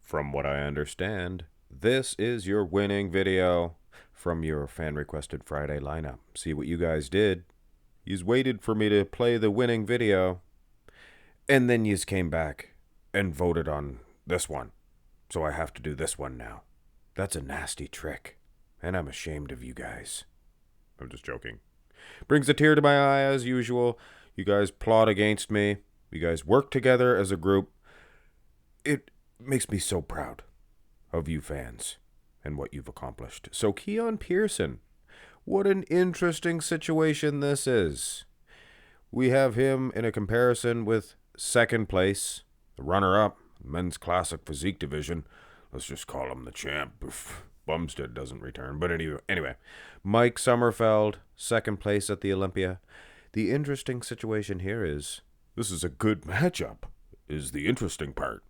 From what I understand, this is your winning video from your fan-requested Friday lineup. See what you guys did? Yous waited for me to play the winning video, and then yous came back and voted on this one. So I have to do this one now. That's a nasty trick, and I'm ashamed of you guys. I'm just joking. Brings a tear to my eye as usual. You guys plot against me. You guys work together as a group. It makes me so proud of you fans and what you've accomplished. So Keone Pearson, what an interesting situation this is. We have him in a comparison with second place, the runner-up, men's classic physique division. Let's just call him the champ if Bumstead doesn't return. But anyway, Mike Sommerfeld, second place at the Olympia. The interesting situation here is this is a good matchup, is the interesting part.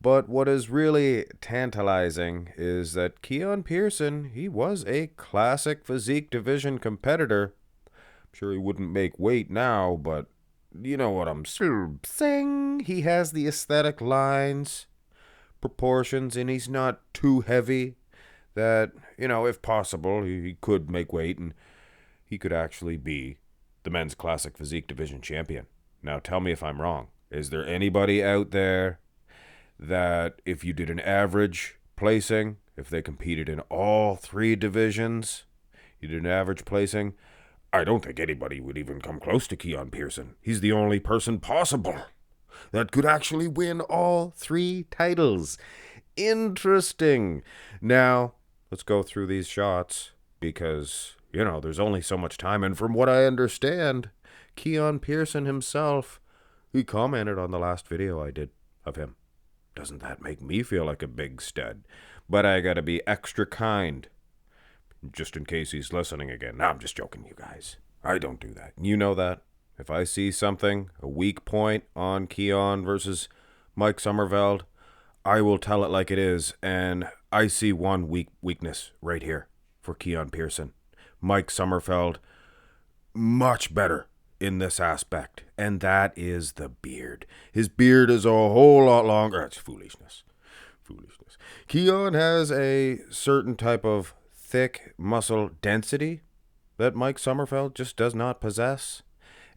But what is really tantalizing is that Keone Pearson, he was a classic physique division competitor. I'm sure he wouldn't make weight now, but you know what I'm saying. He has the aesthetic lines, proportions, and he's not too heavy that, if possible, he could make weight and he could actually be the men's classic physique division champion. Now tell me if I'm wrong. Is there anybody out there that if you did an average placing, if they competed in all three divisions, you did an average placing, I don't think anybody would even come close to Keone Pearson. He's the only person possible that could actually win all three titles. Interesting. Now, let's go through these shots because, there's only so much time. And from what I understand, Keone Pearson himself, he commented on the last video I did of him. Doesn't that make me feel like a big stud? But I gotta be extra kind, just in case he's listening again. No, I'm just joking, you guys. I don't do that. You know that. If I see something, a weak point on Keone versus Mike Sommerfeld, I will tell it like it is. And I see one weakness right here for Keone Pearson. Mike Sommerfeld, much better in this aspect, and that is the beard. His beard is a whole lot longer. It's foolishness. Keone has a certain type of thick muscle density that Mike Sommerfeld just does not possess,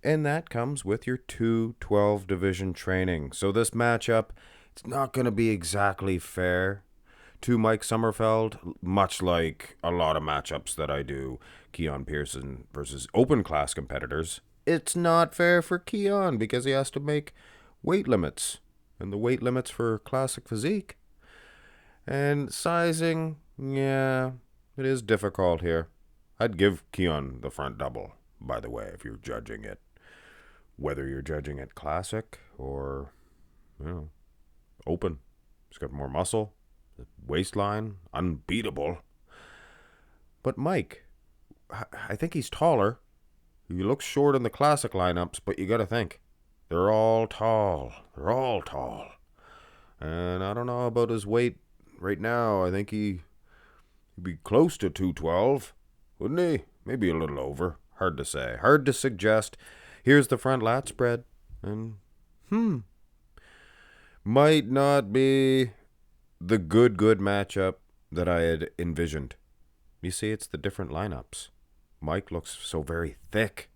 and that comes with your 212 division training. So this matchup, it's not going to be exactly fair to Mike Sommerfeld, much like a lot of matchups that I do, Keone Pearson versus open class competitors. It's not fair for Keone because he has to make weight limits, and the weight limits for classic physique and sizing, yeah, it is difficult here. I'd give Keone the front double, by the way, if you're judging it, whether you're judging it classic or open. He's got more muscle, the waistline unbeatable. But Mike, I think he's taller. He looks short in the classic lineups, but you got to think, they're all tall. And I don't know about his weight right now. I think he'd be close to 212, wouldn't he? Maybe a little over. Hard to say. Hard to suggest. Here's the front lat spread. And, might not be the good matchup that I had envisioned. You see, it's the different lineups. Mike looks so very thick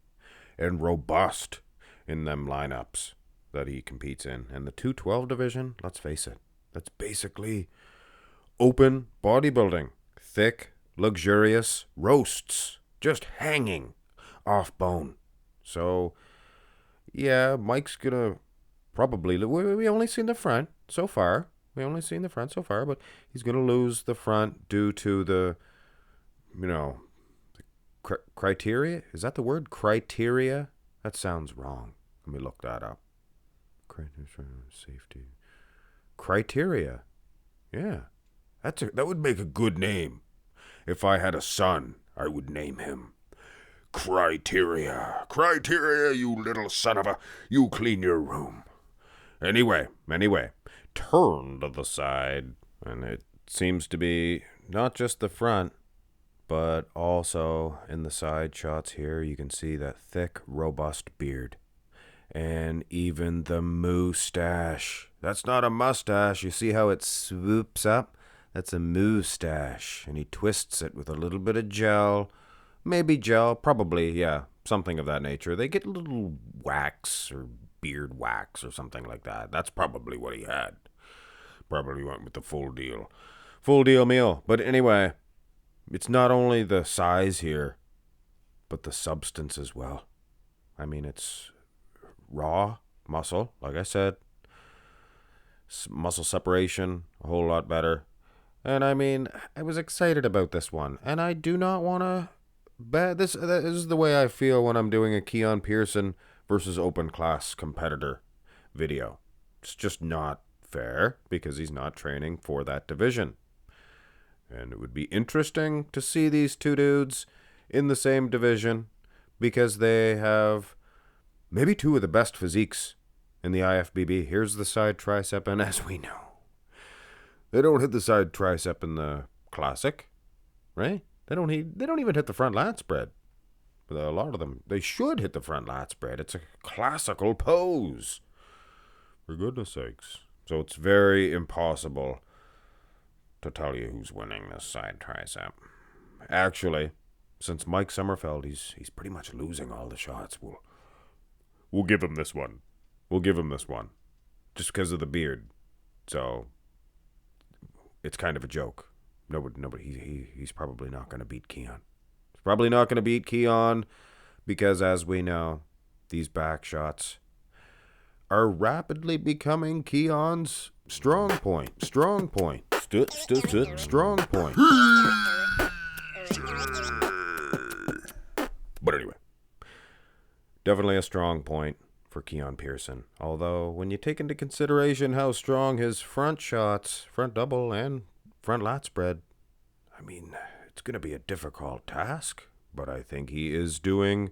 and robust in them lineups that he competes in. And the 212 division, let's face it, that's basically open bodybuilding. Thick, luxurious roasts, just hanging off bone. So, yeah, Mike's gonna probably, we only seen the front so far. But he's gonna lose the front due to the, criteria? Is that the word? Criteria? That sounds wrong. Let me look that up. Safety. Criteria. Yeah. That would make a good name. If I had a son, I would name him Criteria. Criteria, you little son of a... You clean your room. Anyway. Turn to the side. And it seems to be not just the front, but also in the side shots here, you can see that thick, robust beard. And even the mustache. That's not a mustache. You see how it swoops up? That's a mustache. And he twists it with a little bit of gel. Maybe gel, probably, yeah, something of that nature. They get a little wax or beard wax or something like that. That's probably what he had. Probably went with the full deal. Full deal meal. But anyway, it's not only the size here, but the substance as well. I mean, it's raw muscle, like I said. Muscle separation, a whole lot better. And I mean, I was excited about this one. And I do not want to bet. This is the way I feel when I'm doing a Keone Pearson versus open class competitor video. It's just not fair because he's not training for that division. And it would be interesting to see these two dudes in the same division because they have maybe two of the best physiques in the IFBB. Here's the side tricep, and as we know, they don't hit the side tricep in the classic, right? They don't even hit the front lat spread. But a lot of them, they should hit the front lat spread. It's a classical pose, for goodness sakes. So it's very impossible to tell you who's winning this side tricep. Actually, since Mike Sommerfeld, he's pretty much losing all the shots. We'll give him this one. We'll give him this one, just because of the beard. So it's kind of a joke. Nobody. He's probably not going to beat Keone. He's probably not going to beat Keone because, as we know, these back shots are rapidly becoming Keone's strong point. Strong point. Strong point. But anyway, definitely a strong point for Keone Pearson. Although, when you take into consideration how strong his front shots, front double and front lat spread, I mean, it's going to be a difficult task. But I think he is doing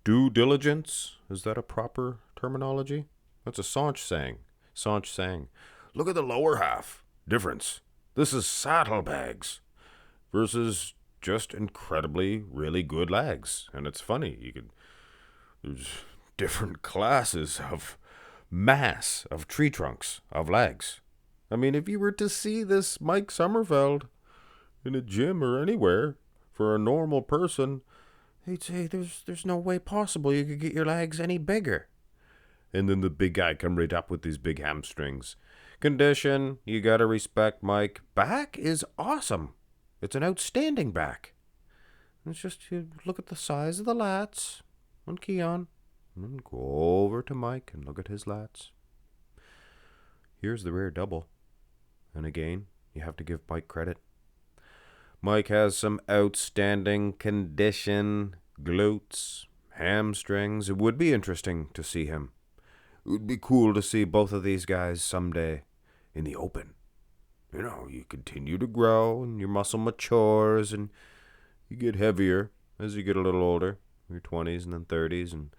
due diligence. Is that a proper terminology? That's a Sanch saying. Sanch saying, look at the lower half. Difference. This is saddlebags versus just incredibly, really good legs. And it's funny. There's different classes of mass, of tree trunks, of legs. I mean, if you were to see this Mike Sommerfeld in a gym or anywhere for a normal person, they'd say there's no way possible you could get your legs any bigger. And then the big guy come right up with these big hamstrings. Condition, you gotta respect Mike. Back is awesome. It's an outstanding back. It's just, you look at the size of the lats on Keone, and then go over to Mike and look at his lats. Here's the rear double. And again, you have to give Mike credit. Mike has some outstanding condition, glutes, hamstrings. It would be interesting to see him. It would be cool to see both of these guys someday in the open. You know, you continue to grow and your muscle matures and you get heavier as you get a little older, your 20s and then 30s. And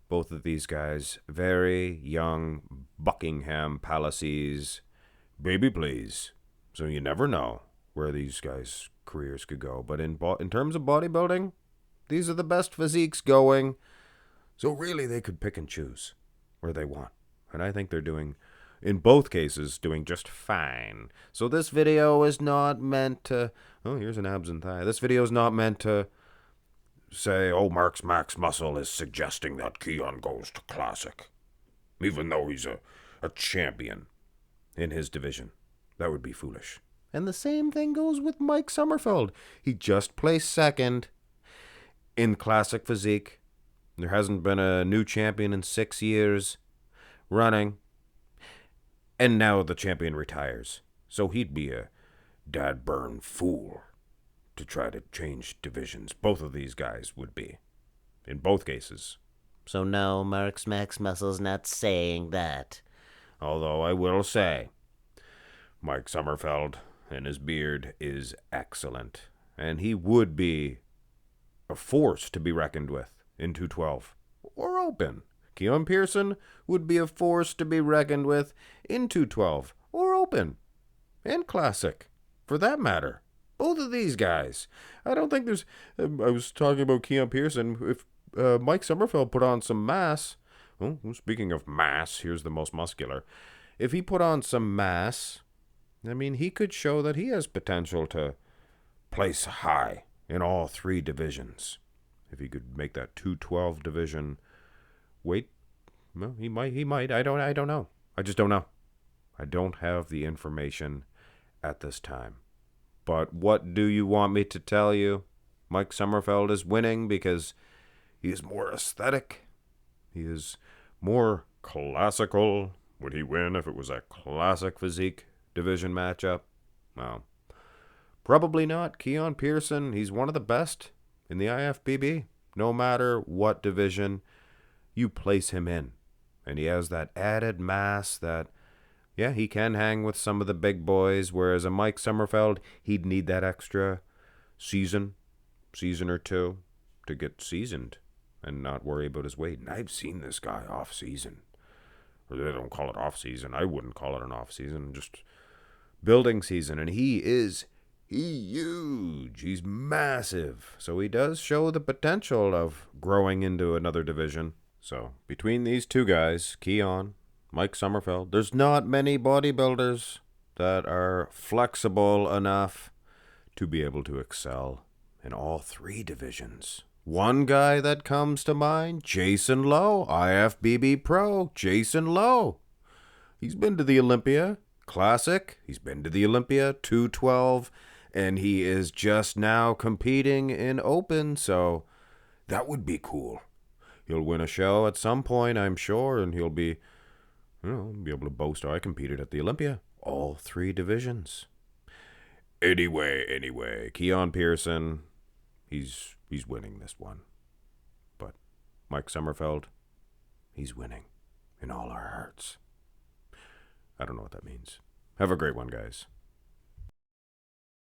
both of these guys, very young Buckingham Palaces baby please. So you never know where these guys' careers could go. But in terms of bodybuilding, these are the best physiques going. So really they could pick and choose where they want. And I think they're doing, in both cases, doing just fine. So this video is not meant to, oh, here's an abs and thigh. This video is not meant to say, oh, Mark's Max Muscle is suggesting that Keone goes to Classic. Even though he's a champion in his division. That would be foolish. And the same thing goes with Mike Sommerfeld. He just placed second in Classic Physique. There hasn't been a new champion in 6 years running. And now the champion retires. So he'd be a dad-burn fool to try to change divisions. Both of these guys would be. In both cases. So no, Mark's Max Muscle's not saying that. Although I will say, Mike Sommerfeld and his beard is excellent. And he would be a force to be reckoned with in 212 or open. Keone Pearson would be a force to be reckoned with in 212 or open and Classic, for that matter. Both of these guys. I don't think there's... I was talking about Keone Pearson. If Mike Sommerfeld put on some mass, Oh, speaking of mass, here's the most muscular. If he put on some mass, I mean, he could show that he has potential to place high in all three divisions. If he could make that 212 division weight, well, he might. I don't know. I just don't know. I don't have the information at this time. But what do you want me to tell you? Mike Sommerfeld is winning because he is more aesthetic. He is more classical. Would he win if it was a classic physique division matchup? Well, probably not. Keone Pearson, he's one of the best in the IFBB. No matter what division you place him in. And he has that added mass that, yeah, he can hang with some of the big boys, whereas a Mike Sommerfeld, he'd need that extra season or two to get seasoned and not worry about his weight. And I've seen this guy off season. Or they don't call it off season. I wouldn't call it an off season, just building season. And he's huge. He's massive. So he does show the potential of growing into another division. So between these two guys, Keone, Mike Sommerfeld, there's not many bodybuilders that are flexible enough to be able to excel in all three divisions. One guy that comes to mind, Jason Lowe, IFBB Pro, Jason Lowe. He's been to the Olympia Classic, he's been to the Olympia 212, and he is just now competing in Open, so that would be cool. He'll win a show at some point, I'm sure, and he'll be able to boast, I competed at the Olympia. All three divisions. Anyway, Keone Pearson, he's winning this one. But Mike Sommerfeld, he's winning in all our hearts. I don't know what that means. Have a great one, guys.